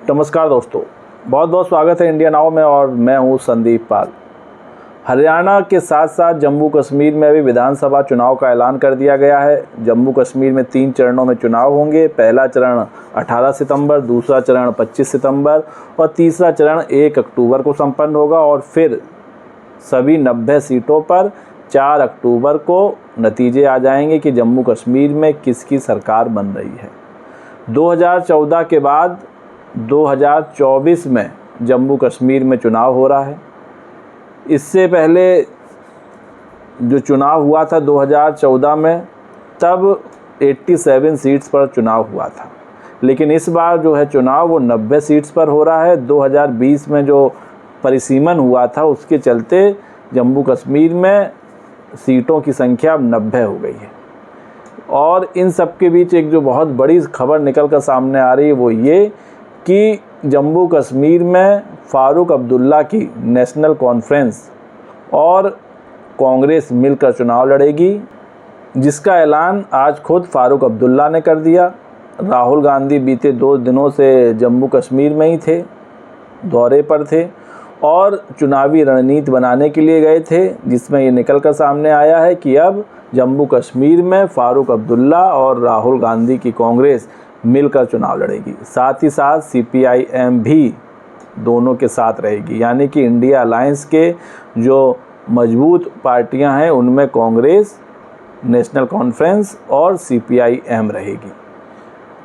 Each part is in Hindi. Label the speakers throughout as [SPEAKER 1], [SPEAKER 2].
[SPEAKER 1] नमस्कार दोस्तों, बहुत बहुत स्वागत है इंडिया नाउ में और मैं हूं संदीप पाल। हरियाणा के साथ साथ जम्मू कश्मीर में अभी विधानसभा चुनाव का ऐलान कर दिया गया है। जम्मू कश्मीर में 3 चरणों में चुनाव होंगे। पहला चरण 18 सितंबर, दूसरा चरण 25 सितंबर और तीसरा चरण 1 अक्टूबर को संपन्न होगा और फिर सभी 90 सीटों पर 4 अक्टूबर को नतीजे आ जाएंगे कि जम्मू कश्मीर में किसकी सरकार बन रही है। 2014 के बाद 2024 में जम्मू कश्मीर में चुनाव हो रहा है। इससे पहले जो चुनाव हुआ था 2014 में, तब 87 सीट्स पर चुनाव हुआ था, लेकिन इस बार जो है चुनाव वो 90 सीट्स पर हो रहा है। 2020 में जो परिसीमन हुआ था उसके चलते जम्मू कश्मीर में सीटों की संख्या अब 90 हो गई है। और इन सब के बीच एक जो बहुत बड़ी खबर निकल कर सामने आ रही है वो ये कि जम्मू कश्मीर में फ़ारूक अब्दुल्ला की नेशनल कॉन्फ्रेंस और कांग्रेस मिलकर चुनाव लड़ेगी, जिसका ऐलान आज खुद फ़ारूक अब्दुल्ला ने कर दिया। राहुल गांधी बीते 2 दिनों से जम्मू कश्मीर में ही थे, दौरे पर थे और चुनावी रणनीति बनाने के लिए गए थे, जिसमें ये निकल कर सामने आया है कि अब जम्मू कश्मीर में फ़ारूक अब्दुल्ला और राहुल गांधी की कांग्रेस मिलकर चुनाव लड़ेगी। साथ ही साथ CPIM भी दोनों के साथ रहेगी, यानी कि इंडिया अलायंस के जो मजबूत पार्टियां हैं उनमें कांग्रेस, नेशनल कॉन्फ्रेंस और CPIM रहेगी।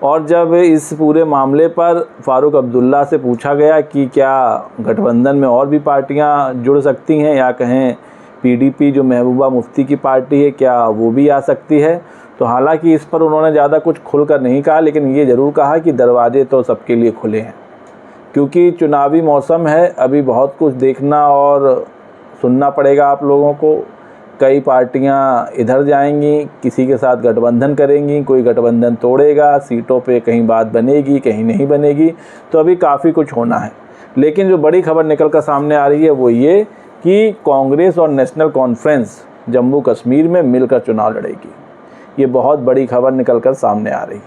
[SPEAKER 1] और जब इस पूरे मामले पर फ़ारूक अब्दुल्ला से पूछा गया कि क्या गठबंधन में और भी पार्टियां जुड़ सकती हैं या कहें PDP जो महबूबा मुफ्ती की पार्टी है क्या वो भी आ सकती है, तो हालांकि इस पर उन्होंने ज़्यादा कुछ खुलकर नहीं कहा, लेकिन ये ज़रूर कहा कि दरवाजे तो सबके लिए खुले हैं, क्योंकि चुनावी मौसम है। अभी बहुत कुछ देखना और सुनना पड़ेगा आप लोगों को। कई पार्टियां इधर जाएंगी, किसी के साथ गठबंधन करेंगी, कोई गठबंधन तोड़ेगा, सीटों पे कहीं बात बनेगी कहीं नहीं बनेगी, तो अभी काफ़ी कुछ होना है। लेकिन जो बड़ी खबर निकल कर सामने आ रही है वो ये कि कांग्रेस और नेशनल कॉन्फ्रेंस जम्मू कश्मीर में मिलकर चुनाव लड़ेगी। ये बहुत बड़ी खबर निकल कर सामने आ रही है।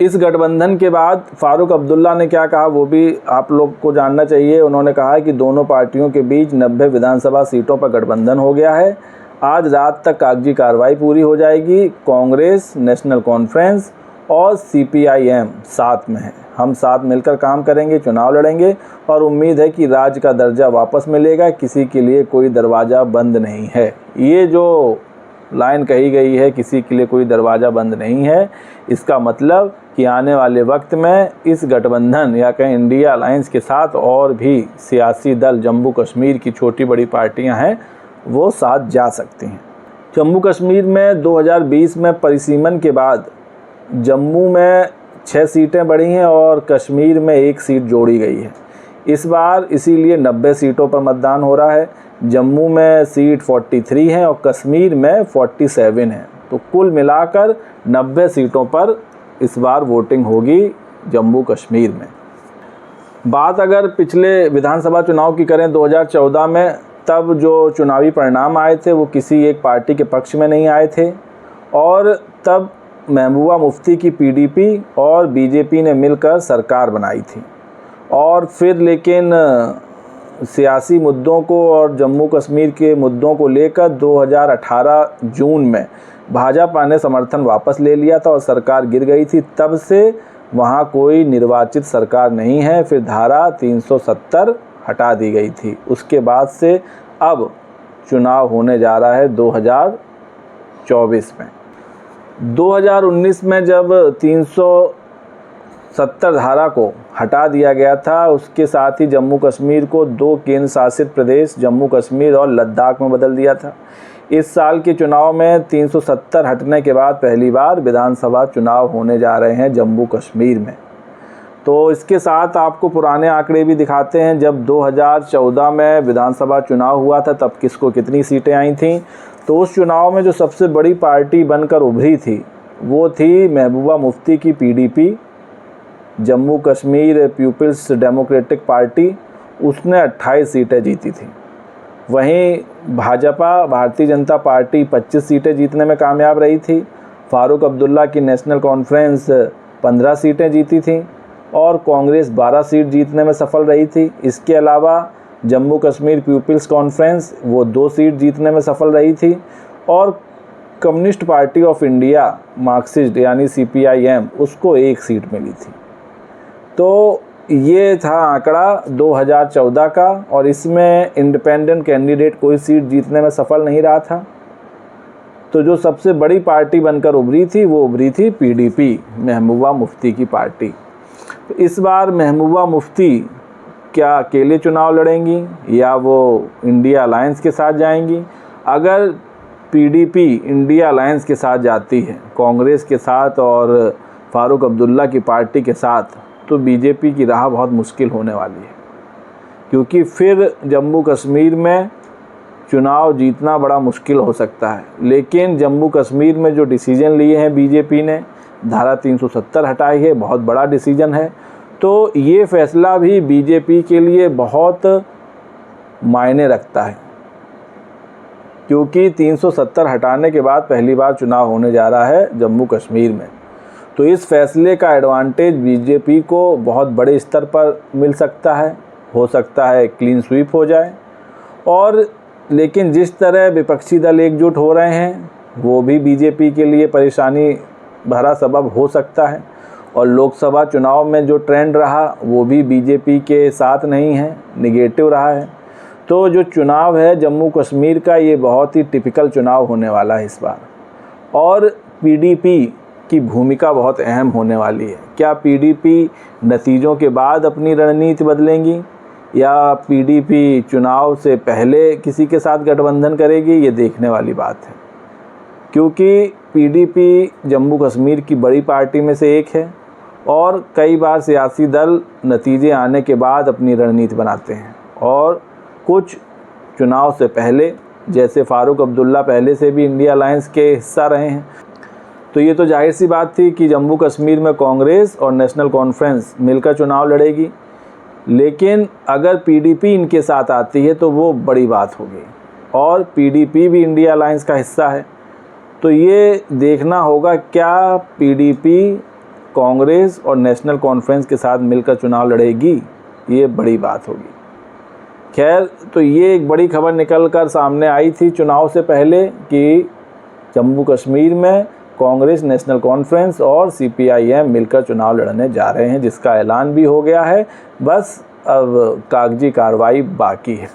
[SPEAKER 1] इस गठबंधन के बाद फ़ारूक अब्दुल्ला ने क्या कहा वो भी आप लोग को जानना चाहिए। उन्होंने कहा कि दोनों पार्टियों के बीच 90 विधानसभा सीटों पर गठबंधन हो गया है। आज रात तक कागजी कार्रवाई पूरी हो जाएगी। कांग्रेस, नेशनल कॉन्फ्रेंस और CPIM साथ में है। हम साथ मिलकर काम करेंगे, चुनाव लड़ेंगे और उम्मीद है कि राज्य का दर्जा वापस मिलेगा। किसी के लिए कोई दरवाज़ा बंद नहीं है। ये जो लाइन कही गई है, किसी के लिए कोई दरवाज़ा बंद नहीं है, इसका मतलब कि आने वाले वक्त में इस गठबंधन या कहीं इंडिया अलायंस के साथ और भी सियासी दल, जम्मू कश्मीर की छोटी बड़ी पार्टियां हैं, वो साथ जा सकती हैं। जम्मू कश्मीर में 2020 में परिसीमन के बाद जम्मू में 6 सीटें बढ़ी हैं और कश्मीर में 1 सीट जोड़ी गई है। इस बार इसीलिए 90 सीटों पर मतदान हो रहा है। जम्मू में सीट 43 है और कश्मीर में 47 है, तो कुल मिलाकर 90 सीटों पर इस बार वोटिंग होगी जम्मू कश्मीर में। बात अगर पिछले विधानसभा चुनाव की करें 2014 में, तब जो चुनावी परिणाम आए थे वो किसी एक पार्टी के पक्ष में नहीं आए थे और तब महबूबा मुफ्ती की PDP और BJP ने मिलकर सरकार बनाई थी। और फिर लेकिन सियासी मुद्दों को और जम्मू कश्मीर के मुद्दों को लेकर 2018 जून में भाजपा ने समर्थन वापस ले लिया था और सरकार गिर गई थी। तब से वहाँ कोई निर्वाचित सरकार नहीं है। फिर धारा 370 हटा दी गई थी। उसके बाद से अब चुनाव होने जा रहा है 2024 में। 2019 में जब 370 धारा को हटा दिया गया था, उसके साथ ही जम्मू कश्मीर को 2 केंद्र शासित प्रदेश जम्मू कश्मीर और लद्दाख में बदल दिया था। इस साल के चुनाव में 370 हटने के बाद पहली बार विधानसभा चुनाव होने जा रहे हैं जम्मू कश्मीर में। तो इसके साथ आपको पुराने आंकड़े भी दिखाते हैं। जब 2014 में विधानसभा चुनाव हुआ था तब किसको कितनी सीटें आई थीं, तो उस चुनाव में जो सबसे बड़ी पार्टी बनकर उभरी थी वो थी महबूबा मुफ्ती की PDP, जम्मू कश्मीर पीपल्स डेमोक्रेटिक पार्टी। उसने 28 सीटें जीती थी। वहीं भाजपा, भारतीय जनता पार्टी 25 सीटें जीतने में कामयाब रही थी। फ़ारूक अब्दुल्ला की नेशनल कॉन्फ्रेंस 15 सीटें जीती थी और कांग्रेस 12 सीट जीतने में सफल रही थी। इसके अलावा जम्मू कश्मीर पीपल्स कॉन्फ्रेंस वो 2 सीट जीतने में सफल रही थी और communist party of India Marxist यानी CPIM उसको 1 सीट मिली थी। तो ये था आंकड़ा 2014 का और इसमें इंडिपेंडेंट कैंडिडेट कोई सीट जीतने में सफल नहीं रहा था। तो जो सबसे बड़ी पार्टी बनकर उभरी थी वो उभरी थी PDP, महबूबा मुफ्ती की पार्टी। तो इस बार महबूबा मुफ्ती क्या अकेले चुनाव लड़ेंगी या वो इंडिया अलायंस के साथ जाएंगी? अगर PDP इंडिया अलायंस के साथ जाती है, कांग्रेस के साथ और फारूक अब्दुल्ला की पार्टी के साथ, तो बीजेपी की राह बहुत मुश्किल होने वाली है, क्योंकि फिर जम्मू कश्मीर में चुनाव जीतना बड़ा मुश्किल हो सकता है। लेकिन जम्मू कश्मीर में जो डिसीजन लिए हैं बीजेपी ने, धारा 370 हटाई है, बहुत बड़ा डिसीजन है। तो ये फैसला भी बीजेपी के लिए बहुत मायने रखता है, क्योंकि 370 हटाने के बाद पहली बार चुनाव होने जा रहा है जम्मू कश्मीर में। तो इस फैसले का एडवांटेज बीजेपी को बहुत बड़े स्तर पर मिल सकता है, हो सकता है क्लीन स्वीप हो जाए। और लेकिन जिस तरह विपक्षी दल एकजुट हो रहे हैं वो भी बीजेपी के लिए परेशानी भरा सबब हो सकता है। और लोकसभा चुनाव में जो ट्रेंड रहा वो भी बीजेपी के साथ नहीं है, निगेटिव रहा है। तो जो चुनाव है जम्मू कश्मीर का, ये बहुत ही टिपिकल चुनाव होने वाला है इस बार। और PDP की भूमिका बहुत अहम होने वाली है। क्या PDP नतीजों के बाद अपनी रणनीति बदलेंगी या PDP चुनाव से पहले किसी के साथ गठबंधन करेगी, ये देखने वाली बात है। क्योंकि PDP जम्मू कश्मीर की बड़ी पार्टी में से एक है और कई बार सियासी दल नतीजे आने के बाद अपनी रणनीति बनाते हैं। और कुछ चुनाव से पहले, जैसे फारूक अब्दुल्ला पहले से भी इंडिया अलायंस के हिस्सा रहे हैं, तो ये तो जाहिर सी बात थी कि जम्मू कश्मीर में कांग्रेस और नेशनल कॉन्फ्रेंस मिलकर चुनाव लड़ेगी। लेकिन अगर PDP इनके साथ आती है तो वो बड़ी बात होगी और PDP भी इंडिया अलायंस का हिस्सा है। तो ये देखना होगा क्या PDP कांग्रेस और नेशनल कॉन्फ्रेंस के साथ मिलकर चुनाव लड़ेगी, ये बड़ी बात होगी। खैर, तो ये एक बड़ी खबर निकल कर सामने आई थी चुनाव से पहले कि जम्मू कश्मीर में कांग्रेस, नेशनल कॉन्फ्रेंस और CPIM मिलकर चुनाव लड़ने जा रहे हैं, जिसका ऐलान भी हो गया है। बस अब कागजी कार्रवाई बाकी है।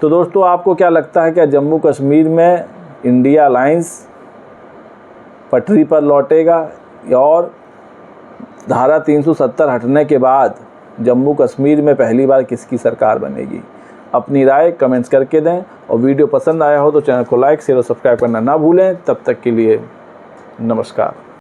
[SPEAKER 1] तो दोस्तों, आपको क्या लगता है, क्या जम्मू कश्मीर में इंडिया अलायंस पटरी पर लौटेगा और धारा 370 हटने के बाद जम्मू कश्मीर में पहली बार किसकी सरकार बनेगी? अपनी राय कमेंट्स करके दें और वीडियो पसंद आया हो तो चैनल को लाइक, शेयर और सब्सक्राइब करना ना भूलें। तब तक के लिए नमस्कार।